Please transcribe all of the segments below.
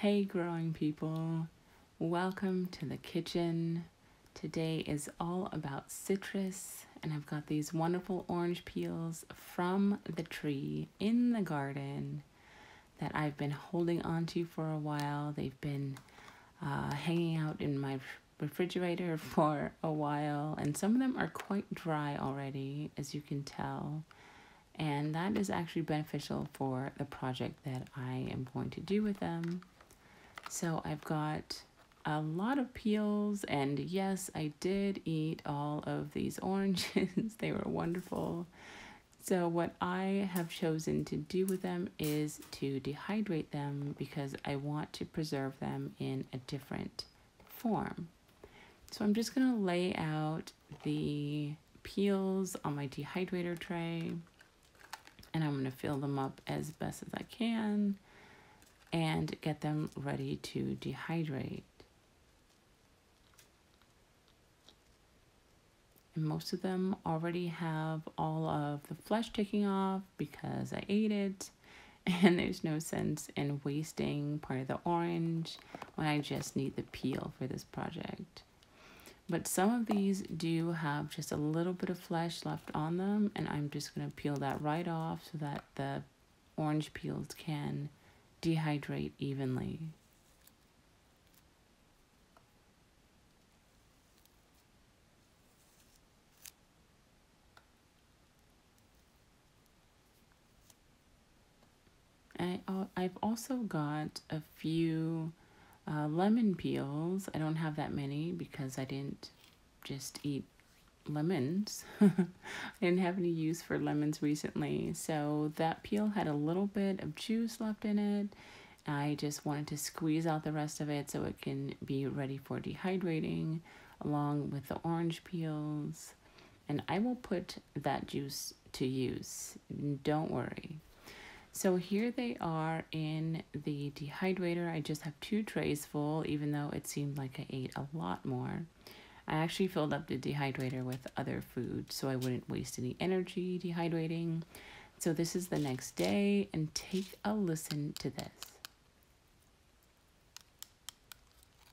Hey, growing people. Welcome to the kitchen. Today is all about citrus, and I've got these wonderful orange peels from the tree in the garden that I've been holding onto for a while. They've been hanging out in my refrigerator for a while, and some of them are quite dry already, as you can tell. And that is actually beneficial for the project that I am going to do with them. So I've got a lot of peels, and yes, I did eat all of these oranges. They were wonderful. So what I have chosen to do with them is to dehydrate them because I want to preserve them in a different form. So I'm just going to lay out the peels on my dehydrator tray, and I'm going to fill them up as best as I can and get them ready to dehydrate. And most of them already have all of the flesh taking off because I ate it, and there's no sense in wasting part of the orange when I just need the peel for this project. But some of these do have just a little bit of flesh left on them, and I'm just going to peel that right off so that the orange peels can dehydrate evenly. I've also got a few lemon peels. I don't have that many because I didn't just eat lemons. I didn't have any use for lemons recently. So that peel had a little bit of juice left in it. I just wanted to squeeze out the rest of it so it can be ready for dehydrating along with the orange peels. And I will put that juice to use. Don't worry. So here they are in the dehydrator. I just have 2 trays full, even though it seemed like I ate a lot more. I actually filled up the dehydrator with other food so I wouldn't waste any energy dehydrating. So this is the next day, and take a listen to this.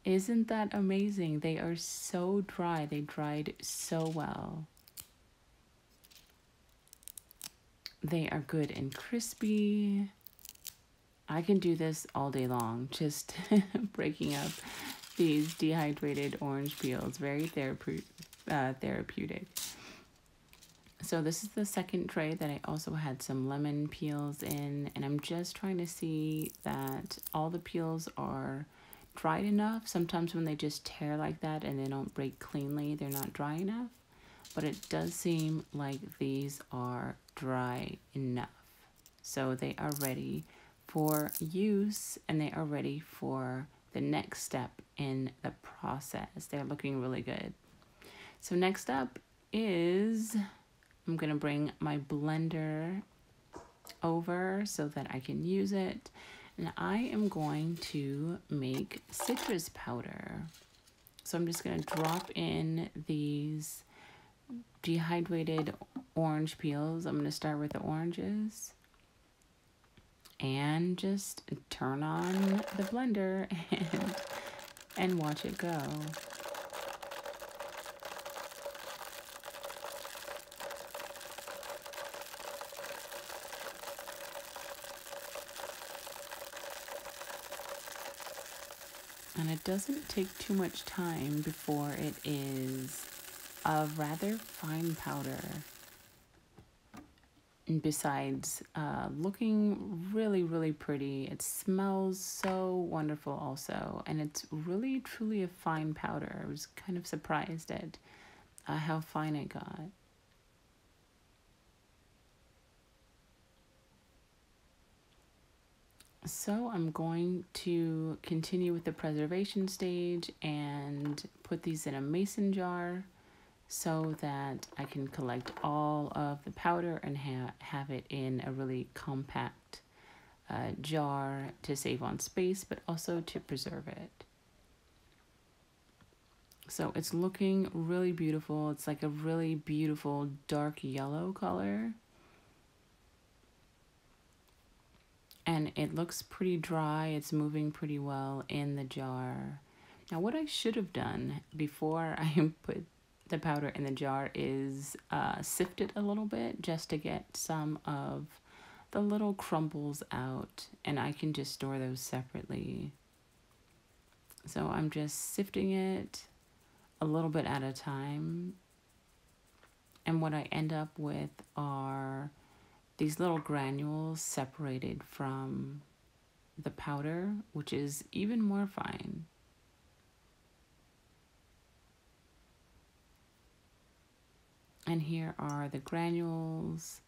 Isn't that amazing? They are so dry. They dried so well. They are good and crispy. I can do this all day long, just breaking up these dehydrated orange peels. Very therapeutic. So this is the second tray that I also had some lemon peels in, and I'm just trying to see that all the peels are dried enough. Sometimes when they just tear like that and they don't break cleanly, they're not dry enough. But it does seem like these are dry enough. So they are ready for use, and they are ready for the next step in the process. They're looking really good. So next up is I'm going to bring my blender over so that I can use it. And I am going to make citrus powder. So I'm just going to drop in these dehydrated orange peels. I'm going to start with the oranges and just turn on the blender and watch it go. And it doesn't take too much time before it is a rather fine powder. And besides looking really pretty, it smells so wonderful also. And it's really truly a fine powder. I was kind of surprised at how fine it got. So I'm going to continue with the preservation stage and put these in a mason jar so that I can collect all of the powder and have it in a really compact jar to save on space, but also to preserve it. So it's looking really beautiful. It's like a really beautiful dark yellow color. And it looks pretty dry. It's moving pretty well in the jar. Now, what I should have done before I put the powder in the jar is sift it a little bit just to get some of the little crumbles out, and I can just store those separately. So I'm just sifting it a little bit at a time. And what I end up with are these little granules separated from the powder, which is even more fine. And here are the granules,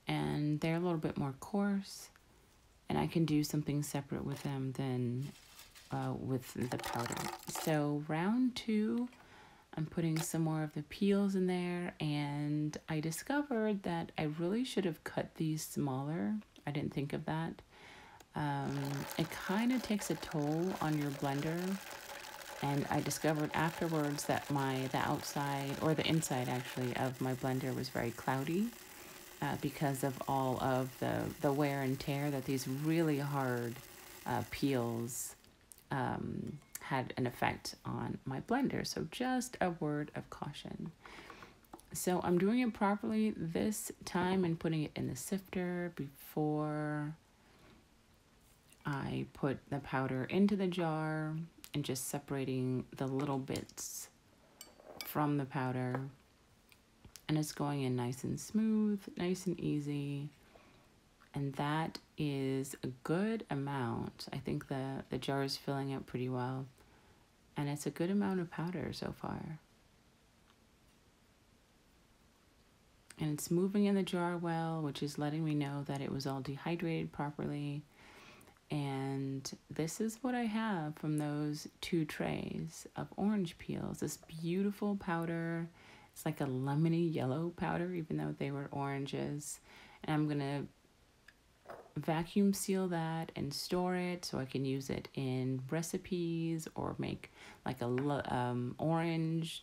and they're a little bit more coarse, and I can do something separate with them than with the powder. So round 2, I'm putting some more of the peels in there, and I discovered that I really should have cut these smaller. I didn't think of that. It kind of takes a toll on your blender, and I discovered afterwards that the outside, or the inside actually, of my blender was very cloudy because of all of the wear and tear that these really hard peels had an effect on my blender. So just a word of caution. So I'm doing it properly this time and putting it in the sifter before I put the powder into the jar, and just separating the little bits from the powder. And it's going in nice and smooth, nice and easy. And that is a good amount. I think the jar is filling up pretty well. And it's a good amount of powder so far. And it's moving in the jar well, which is letting me know that it was all dehydrated properly. And this is what I have from those 2 trays of orange peels. This beautiful powder. It's like a lemony yellow powder, even though they were oranges. And I'm going to vacuum seal that and store it so I can use it in recipes, or make like a orange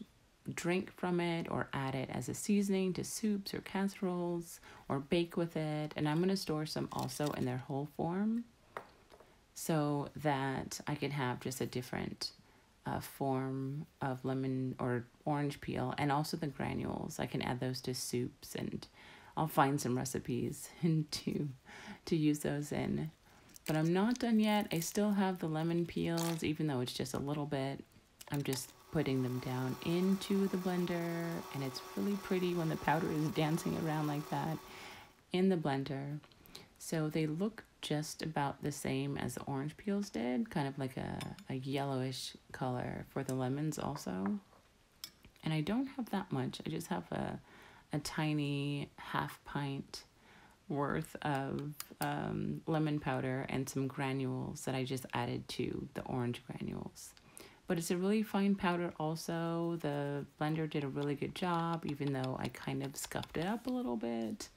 drink from it, or add it as a seasoning to soups or casseroles, or bake with it. And I'm going to store some also in their whole form, so that I can have just a different form of lemon or orange peel. And also the granules, I can add those to soups, and I'll find some recipes and to use those in. But I'm not done yet. I still have the lemon peels, even though it's just a little bit. I'm just putting them down into the blender, and it's really pretty when the powder is dancing around like that in the blender. So they look just about the same as the orange peels did, kind of like a yellowish color for the lemons also. And I don't have that much. I just have a tiny half pint worth of lemon powder and some granules that I just added to the orange granules. But it's a really fine powder also. The blender did a really good job, even though I kind of scuffed it up a little bit.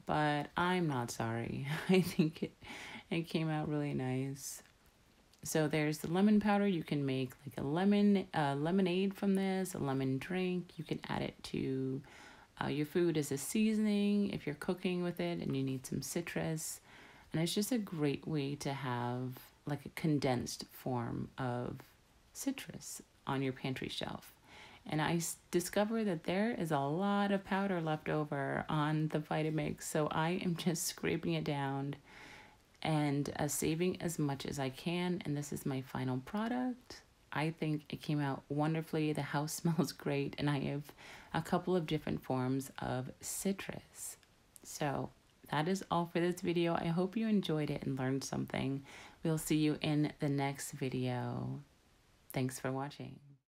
But I'm not sorry. I think it came out really nice. So there's the lemon powder. You can make like a lemonade from this, a lemon drink. You can add it to your food as a seasoning if you're cooking with it and you need some citrus. And it's just a great way to have like a condensed form of citrus on your pantry shelf. And I discovered that there is a lot of powder left over on the Vitamix, so I am just scraping it down and saving as much as I can. And this is my final product. I think it came out wonderfully. The house smells great, and I have a couple of different forms of citrus. So that is all for this video. I hope you enjoyed it and learned something. We'll see you in the next video. Thanks for watching.